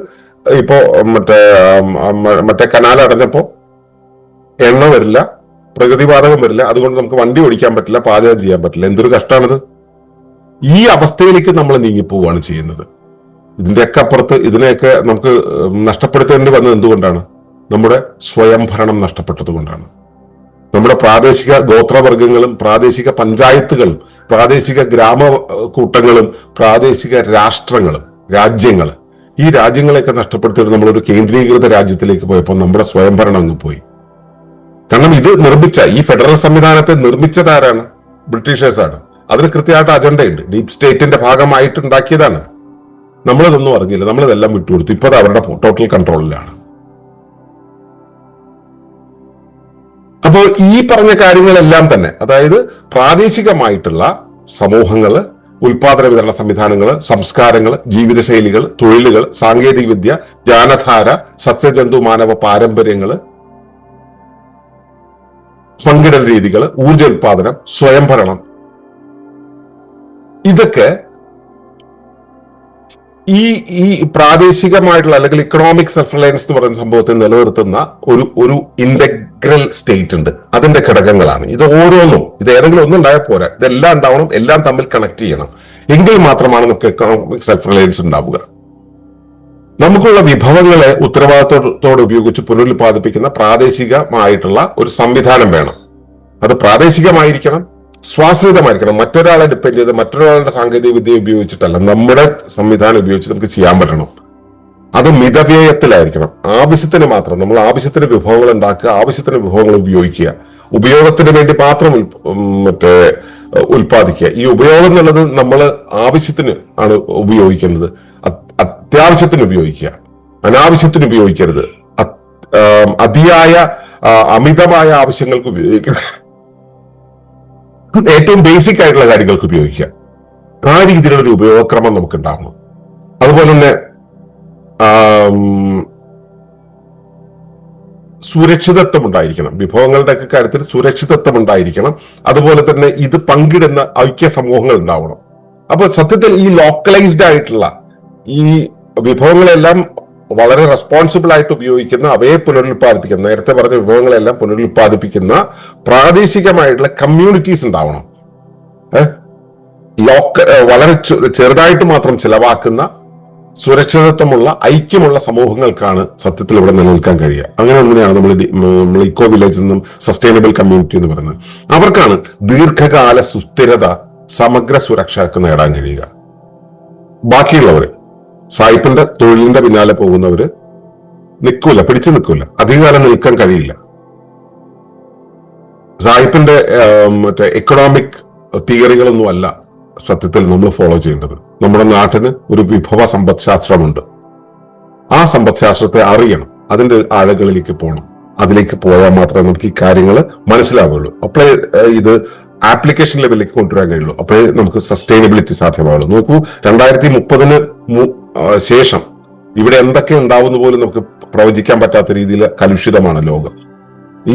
ഇപ്പോ മറ്റേ കനാൽ അടഞ്ഞപ്പോ എണ്ണ വരില്ല, പ്രകൃതിവാതകം വരില്ല, അതുകൊണ്ട് നമുക്ക് വണ്ടി ഓടിക്കാൻ പറ്റില്ല, പാചകം ചെയ്യാൻ പറ്റില്ല. എന്തൊരു കഷ്ടമാണിത്! ഈ അവസ്ഥയിലേക്ക് നമ്മൾ നീങ്ങിപ്പോവുകയാണ് ചെയ്യുന്നത്. ഇതിന്റെയൊക്കെ അപ്പുറത്ത് ഇതിനെയൊക്കെ നമുക്ക് നഷ്ടപ്പെടുത്തേണ്ടി വന്നത് എന്തുകൊണ്ടാണ്? നമ്മുടെ സ്വയംഭരണം നഷ്ടപ്പെട്ടത് കൊണ്ടാണ്. നമ്മുടെ പ്രാദേശിക ഗോത്രവർഗങ്ങളും പ്രാദേശിക പഞ്ചായത്തുകളും പ്രാദേശിക ഗ്രാമകൂട്ടങ്ങളും പ്രാദേശിക രാഷ്ട്രങ്ങളും രാജ്യങ്ങൾ, ഈ രാജ്യങ്ങളെയൊക്കെ നഷ്ടപ്പെടുത്തിയിട്ട് നമ്മളൊരു കേന്ദ്രീകൃത രാജ്യത്തിലേക്ക് പോയപ്പോൾ നമ്മുടെ സ്വയംഭരണം അങ്ങ് പോയി. കാരണം ഇത് ഈ ഫെഡറൽ സംവിധാനത്തെ നിർമ്മിച്ചതാരാണ്? ബ്രിട്ടീഷേഴ്സാണ്. അതിന് കൃത്യമായിട്ട് അജണ്ടയുണ്ട്. ഡീപ് സ്റ്റേറ്റിന്റെ ഭാഗമായിട്ട് ഉണ്ടാക്കിയതാണ്. നമ്മളിതൊന്നും അറിഞ്ഞില്ല, നമ്മളിതെല്ലാം വിട്ടുകൊടുത്തു. ഇപ്പൊ അവരുടെ ടോട്ടൽ കൺട്രോളിലാണ്. അപ്പോൾ ഈ പറഞ്ഞ കാര്യങ്ങളെല്ലാം തന്നെ, അതായത് പ്രാദേശികമായിട്ടുള്ള സമൂഹങ്ങള്, ഉൽപാദന വിതരണ സംവിധാനങ്ങള്, സംസ്കാരങ്ങള്, ജീവിതശൈലികൾ, തൊഴിലുകൾ, സാങ്കേതിക വിദ്യ, ജ്ഞാനധാര, സസ്യജന്തു മാനവ പാരമ്പര്യങ്ങള്, പങ്കിടൽ രീതികൾ, ഊർജ്ജോൽപാദനം, സ്വയംഭരണം, ഇതൊക്കെ ഈ പ്രാദേശികമായിട്ടുള്ള അല്ലെങ്കിൽ ഇക്കണോമിക് സെൽഫ് റിലയൻസ് എന്ന് പറയുന്ന സംഭവത്തെ നിലനിർത്തുന്ന ഒരു ഇന്റഗ്രൽ സ്റ്റേറ്റ് ഉണ്ട്. അതിന്റെ ഘടകങ്ങളാണ് ഇത് ഓരോന്നും. ഇത് ഏതെങ്കിലും ഒന്നും ഉണ്ടായാൽ പോരാ, ഇതെല്ലാം ഉണ്ടാവണം, എല്ലാം തമ്മിൽ കണക്ട് ചെയ്യണം. എങ്കിൽ മാത്രമാണ് നമുക്ക് എക്കണോമിക് സെൽഫ് റിലയൻസ് ഉണ്ടാവുക. നമുക്കുള്ള വിഭവങ്ങളെ ഉത്തരവാദിത്തത്തോടെ ഉപയോഗിച്ച് പുനരുൽപാദിപ്പിക്കുന്ന പ്രാദേശികമായിട്ടുള്ള ഒരു സംവിധാനം വേണം. അത് പ്രാദേശികമായിരിക്കണം, സ്വാശ്രിതമായിരിക്കണം. മറ്റൊരാളെ ഡിപ്പെൻഡ് ചെയ്ത് മറ്റൊരാളുടെ സാങ്കേതിക വിദ്യ ഉപയോഗിച്ചിട്ടല്ല, നമ്മുടെ സംവിധാനം ഉപയോഗിച്ച് നമുക്ക് ചെയ്യാൻ പറ്റണം. അത് മിതവ്യയത്തിലായിരിക്കണം. ആവശ്യത്തിന് മാത്രം, നമ്മൾ ആവശ്യത്തിന് വിഭവങ്ങൾ ഉണ്ടാക്കുക, ആവശ്യത്തിന് വിഭവങ്ങൾ ഉപയോഗിക്കുക, ഉപയോഗത്തിന് വേണ്ടി മാത്രം ഉൽപ്പാദിക്കുക. ഈ ഉപയോഗം എന്നുള്ളത് നമ്മൾ ആവശ്യത്തിന് ആണ് ഉപയോഗിക്കേണ്ടത്, അത്യാവശ്യത്തിന് ഉപയോഗിക്കുക, അനാവശ്യത്തിന് ഉപയോഗിക്കരുത്, അതിയായ അമിതമായ ആവശ്യങ്ങൾക്ക് ഉപയോഗിക്കണം, ഏറ്റവും ബേസിക് ആയിട്ടുള്ള കാര്യങ്ങൾക്ക് ഉപയോഗിക്കുക. ആ രീതിയിലുള്ള ഒരു ഉപയോഗക്രമം നമുക്ക് ഉണ്ടാവണം. അതുപോലെ തന്നെ സുരക്ഷിതത്വം ഉണ്ടായിരിക്കണം, വിഭവങ്ങളുടെ ഒക്കെ കാര്യത്തിൽ സുരക്ഷിതത്വം ഉണ്ടായിരിക്കണം. അതുപോലെ തന്നെ ഇത് പങ്കിടുന്ന ഐക്യ സമൂഹങ്ങൾ ഉണ്ടാവണം. അപ്പൊ സത്യത്തിൽ ഈ ലോക്കലൈസ്ഡ് ആയിട്ടുള്ള ഈ വിഭവങ്ങളെല്ലാം വളരെ റെസ്പോൺസിബിൾ ആയിട്ട് ഉപയോഗിക്കുന്ന, അവയെ പുനരുൽപ്പാദിപ്പിക്കുന്ന, നേരത്തെ പറഞ്ഞ വിഭവങ്ങളെല്ലാം പുനരുൽപ്പാദിപ്പിക്കുന്ന പ്രാദേശികമായിട്ടുള്ള കമ്മ്യൂണിറ്റീസ് ഉണ്ടാവണം. വളരെ ചെറുതായിട്ട് മാത്രം ചിലവാക്കുന്ന സുരക്ഷിതത്വമുള്ള ഐക്യമുള്ള സമൂഹങ്ങൾക്കാണ് സത്യത്തിൽ ഇവിടെ നിലനിൽക്കാൻ കഴിയുക. അങ്ങനെ ഒന്നിനെയാണ് നമ്മൾ ഇക്കോ വില്ലേജ് എന്നും സസ്റ്റൈനബിൾ കമ്മ്യൂണിറ്റി എന്ന് പറയുന്നത്. അവർക്കാണ് ദീർഘകാല സുസ്ഥിരത, സമഗ്ര സുരക്ഷ നേടാൻ കഴിയുക. ബാക്കിയുള്ളവര് സായിപ്പിന്റെ തൊഴിലിന്റെ പിന്നാലെ പോകുന്നവര് പിടിച്ചു നിൽക്കൂല, അധികകാലം നിൽക്കാൻ കഴിയില്ല. സായിപ്പിന്റെ എക്കണോമിക് തിയറികളൊന്നും അല്ല സത്യത്തിൽ നമ്മൾ ഫോളോ ചെയ്യേണ്ടത്. നമ്മുടെ നാട്ടിന് ഒരു വിഭവ സമ്പദ് ശാസ്ത്രമുണ്ട്. ആ സമ്പദ് ശാസ്ത്രത്തെ അറിയണം, അതിന്റെ ആഴങ്ങളിലേക്ക് പോകണം. അതിലേക്ക് പോയാൽ മാത്രമേ നമുക്ക് ഈ കാര്യങ്ങൾ മനസ്സിലാവുകയുള്ളൂ. അപ്പോഴേ ഇത് ആപ്ലിക്കേഷൻ ലെവലിലേക്ക് കൊണ്ടുവരാൻ കഴിയുള്ളൂ. അപ്പോഴേ നമുക്ക് സസ്റ്റൈനബിലിറ്റി സാധ്യമാവുള്ളൂ. നോക്കൂ, 2030 ശേഷം ഇവിടെ എന്തൊക്കെ ഉണ്ടാവുന്ന പോലും നമുക്ക് പ്രവചിക്കാൻ പറ്റാത്ത രീതിയിൽ കലുഷിതമാണ് ലോകം.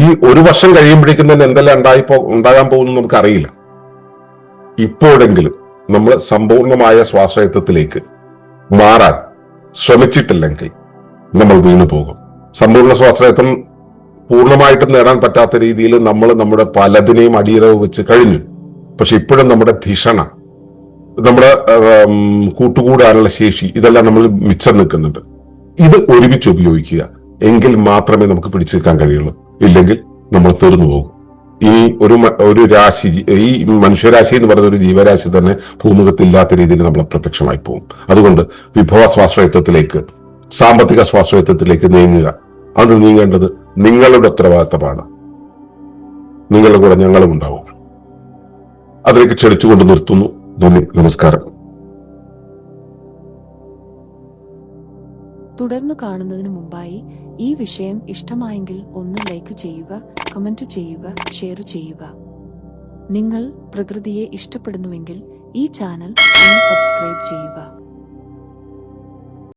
ഈ ഒരു വർഷം കഴിയുമ്പോഴേക്കും തന്നെ എന്തെല്ലാം ഉണ്ടാകാൻ പോകുന്നു നമുക്കറിയില്ല. ഇപ്പോഴെങ്കിലും നമ്മൾ സമ്പൂർണമായ സ്വാശ്രയത്വത്തിലേക്ക് മാറാൻ ശ്രമിച്ചിട്ടില്ലെങ്കിൽ നമ്മൾ വീണു പോകും. സമ്പൂർണ്ണ സ്വാശ്രയത്വം പൂർണ്ണമായിട്ടും നേടാൻ പറ്റാത്ത രീതിയിൽ നമ്മൾ നമ്മുടെ പലതിനെയും അടിയറവ് വെച്ച് കഴിഞ്ഞു. പക്ഷെ ഇപ്പോഴും നമ്മുടെ ധിഷണ, നമ്മുടെ കൂട്ടുകൂടാനുള്ള ശേഷി, ഇതെല്ലാം നമ്മൾ മിച്ചം നിൽക്കുന്നുണ്ട്. ഇത് ഒരുമിച്ച് ഉപയോഗിക്കുക, എങ്കിൽ മാത്രമേ നമുക്ക് പിടിച്ചു നിൽക്കാൻ കഴിയുള്ളൂ. ഇല്ലെങ്കിൽ നമ്മൾ തീർന്നു പോകും. ഇനി ഒരു രാശി, ഈ മനുഷ്യരാശി എന്ന് പറയുന്ന ഒരു ജീവരാശി തന്നെ ഭൂമുഖത്തില്ലാത്ത രീതിയിൽ നമ്മൾ പ്രത്യക്ഷമായി പോകും. അതുകൊണ്ട് വിഭവ സ്വാശ്രയത്വത്തിലേക്ക്, സാമ്പത്തിക സ്വാശ്രയത്വത്തിലേക്ക് നീങ്ങുക. അത് നീങ്ങേണ്ടത് നിങ്ങളുടെ ഉത്തരവാദിത്തമാണ്. നിങ്ങളുടെ കൂടെ ഞങ്ങളും ഉണ്ടാവും. അതിലേക്ക് ക്ഷണിച്ചുകൊണ്ട് നിർത്തുന്നു. നന്ദി, നമസ്കാരം. തുടർന്ന് കാണുന്നതിന് മുമ്പായി ഈ വിഷയം ഇഷ്ടമായെങ്കിൽ ഒന്ന് ലൈക്ക് ചെയ്യുക, കമന്റ് ചെയ്യുക, ഷെയർ ചെയ്യുക. നിങ്ങൾ പ്രകൃതിയെ ഇഷ്ടപ്പെടുന്നുവെങ്കിൽ ഈ ചാനൽ ഒന്ന് സബ്സ്ക്രൈബ് ചെയ്യുക.